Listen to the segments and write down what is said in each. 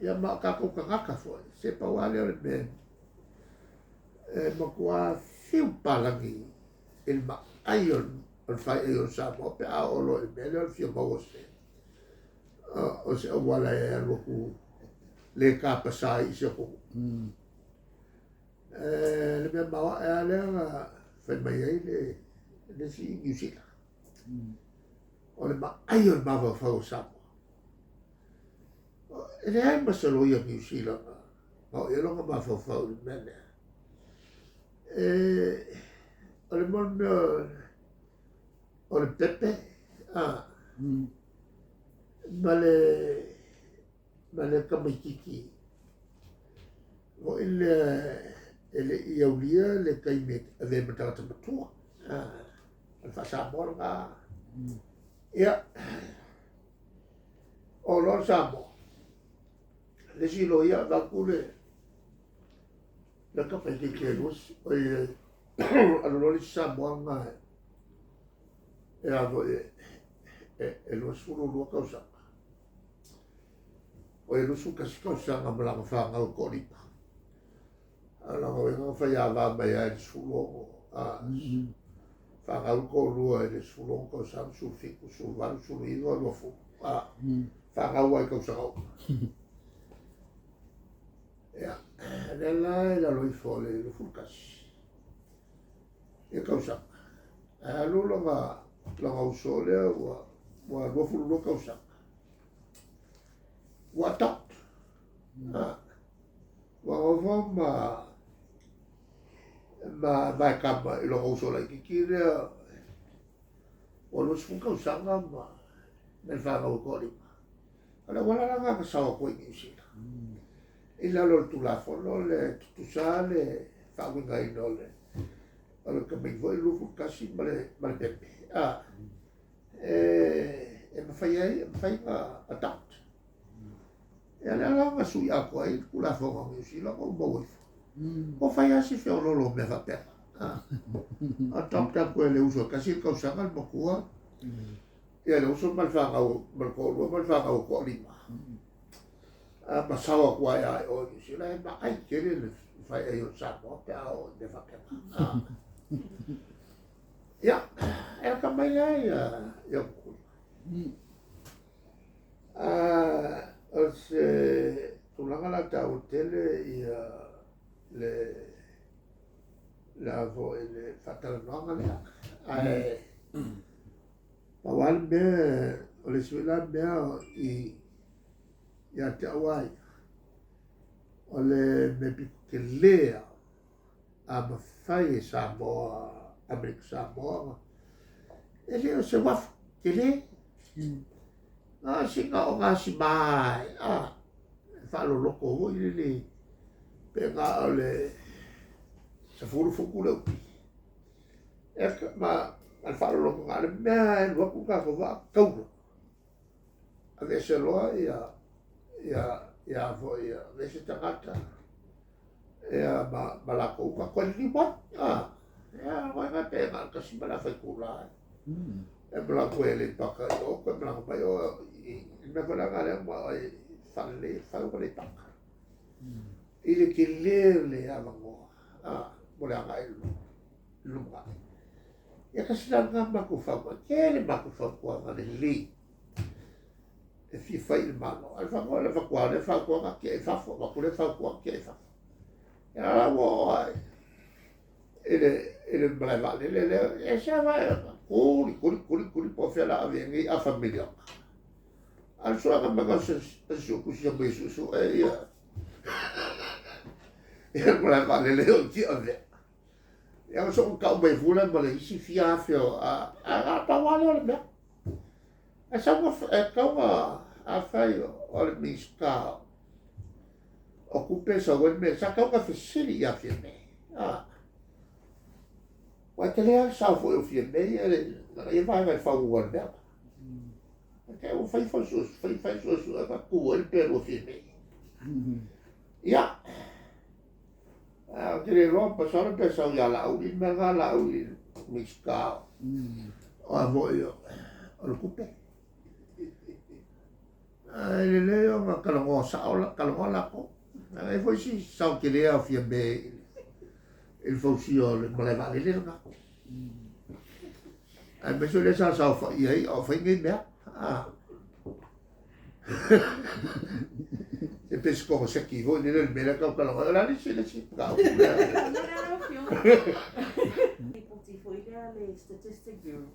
ia ma kako kangaka foi se pa wale o le me ma kua fiu palangi il ma aion on fai e o sa mo pe a o lo le me le fiu mo o se o wala e lo ku le ka pasai se ko le me ma e ale fa mai le si musica o le ma aion ma va fa o sa ele ai masalo ia New Zealand ma e longa ma fa le mene o le mon o le pepe ma le kamaikiki o ele iaulia le kaime ave matata matua al fa sa morga ia o lo sa mo le silo ia va kule la capa di che lus allora li sa buona e lo solo lo causa o lo su che cosa non me la fa al colipa allora non fa ya va il solo fa al colo e il solo cosa sul fico sul valo sul ido lo fu fa agua cosa la lo fole lo fulcas e causa allora la usole wa lo fu lo causa wa ta wa ma capa lo usole che kire o lo fu causa ma nel fa lo coli allora wala la nga sa ko ni si ila lo tu la fono le tu sale fa winga inole allora che mi vuoi lo fu casi male pepe e fai adapt e allora la sui acqua il la fono mi si lo con boy o fai asi fe lo me fa per adapt a quelle uso casi cosa mal bocua e lo uso mal fa o ko lima ma sawa kwa ya o si la ma ai kere le fai e o sa mo pe o de fa ke ya e ka mai ya ku o se tu la ta o tele ia la vo le fatal no ma ai pa wal be o le suela be ia te awai o le me pike lea a mawhai e Samoa, Amerika Samoa e leo se wafu ke le singa o ngā si mai whalo loko ho i le pe ngā o le sa furu fuku leu pi ma al whalo loko ngā le mea e waku ngā ko wā kaura a me se loa ia foi vese tangata ma la ko ka ko ni ba wa nga pe ma ka si bala fai kula e bla ko ele pa ka o ko bla pa yo me ko la ngale ma falle fa ko le pa ile ki le a mo mo la nga lu ma ya ka si la nga ma ko fa ke le ma ko fa ko nga le li e fi fai il mano al fa le fa qua le fa qua che fa ma pure fa qua che fa e allora vuoi ele brava le e se va curi può fare la vieni a famiglia al suo che ma cosa su così ho messo su e io e brava le oggi vabbè e io sono un cowboy fulla ma le si fiafio a pavale le e siamo a fai o le miska o kupe so wen me sa ka fasili ya fi me wa ke le sa fo fi me e vai fa o wor da ke o fai so a ku el pero fi me ya ke le ro pa so pe so ya la u me ga la u miska o a vo yo o kupe le le o kalongo saola kalongo lako ai foi si sau ke le fia be il faut si o le male vale le nga ai me so le sa fa ai o fa ngi me e pesco se ki vo le mera ka kalongo la ni se le si ka le statistic bureau.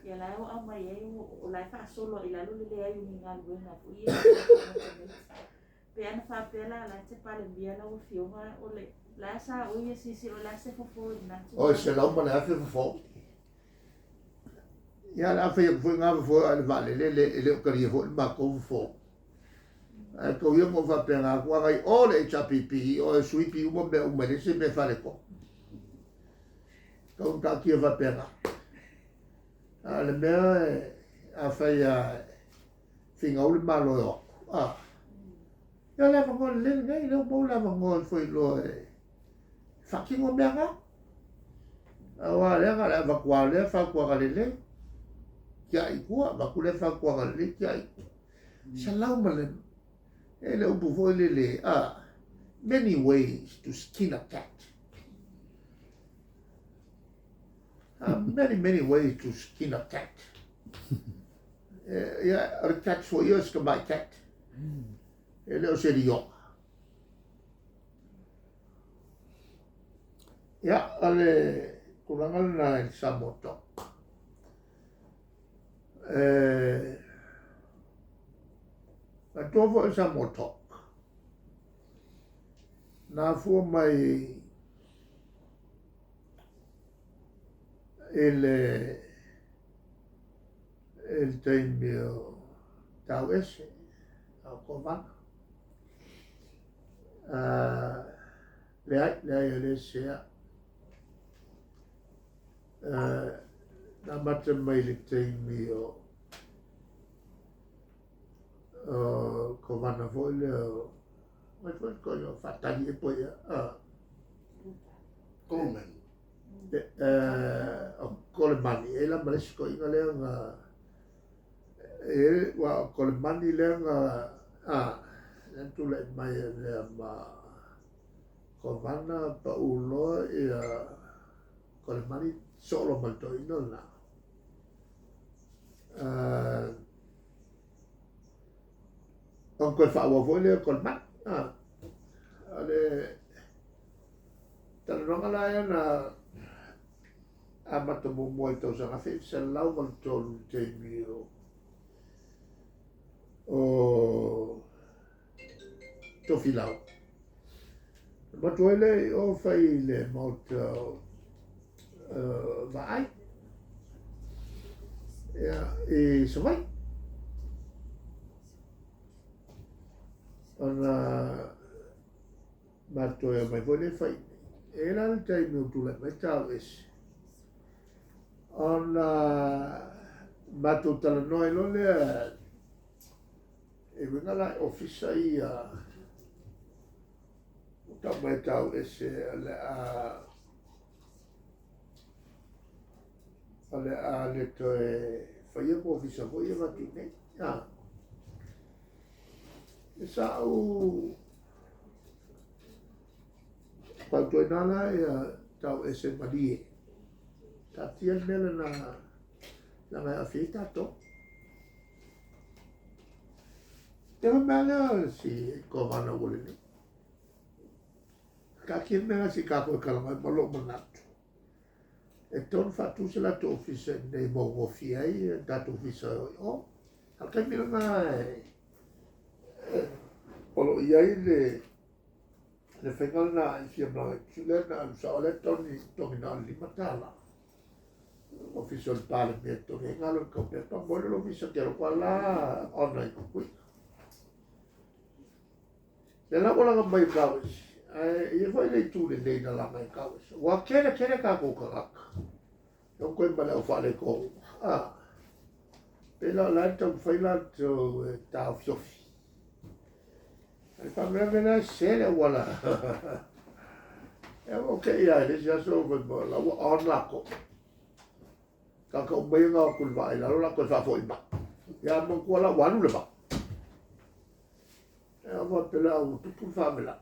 Ya la o mai o la fa solo ila lo le ai ni ngal buena fu ia. Pe ana fa pela la te pale bia la o fioma o le la sa o ia si o la se fo na. O se la mo la fe fo. Ya la fe fu nga fo al vale le o kari fo ma ko fo. Ko yo mo fa pena ko ai o le HPP o sui pi mo be o me se me fa le ko. Kau ka kia va pena. Le mea a fai a whinga uli malo e oku. Ia lewa ngon lele ngai, leo mou lewa ngon fwoi lo e whakingo mea ngā. Awa lewa lewa kua lea whakua ka lele. Kia i kua, maku lea whakua ka lele, kia i. Sa lau ma le. E le upu fwoi lele. Many ways to skin a cat. Many ways to skin a cat. Yeah, a cat for years can buy cat. A little city young. Yeah, ale kulangal na sa moto. Atovo sa moto. Na fu mai il tempo tau ese au kovana le sea na mata mai le tempo kovana foi le mai foi coisa fatali e poi Coleman. Coleman e la malesco inga le nga e wa Coleman le nga tu le mai le ma Kovana pa ulo e Coleman solo molto ino na Onko fa wa vole Coleman ale tanonga la ya na amata mo mo to sa fe se lau mal to te mio o to filau ma to ele o fai le moto vai ya e so vai ona ma to e mai vole fai era il time tu le metà es on ma tutta la noi lo le e venga la office ai ta metà es le to fai po office voi va tu ne sa u quanto è nana tau ese madie tati el mele na mai afita to pero mele si Kovana wole ni ka kin mele si ka ko kala mai malo manat e ton fatu se la to office nei mo office dat office o al ka mele na polo iai le whengal na i fia mlawe tule na usa ole toni na lima tala. Official parliament to ne ngalo ko pe pa mo lo visa ke ro la online kui. Le la bola mai kawes. E foi le tu le na la mai kawes. Wa kere ka ko ka. No ko mbala o fale ko. Pela la to foi la to ta fiofi. E fa mena sele wala. E okay ya, le ja so ko la on la ko. Ka ko mai nga ko vai la ko fa foi ba. Ya mo ko la wanu le ba. Ava pela au tupu whamela.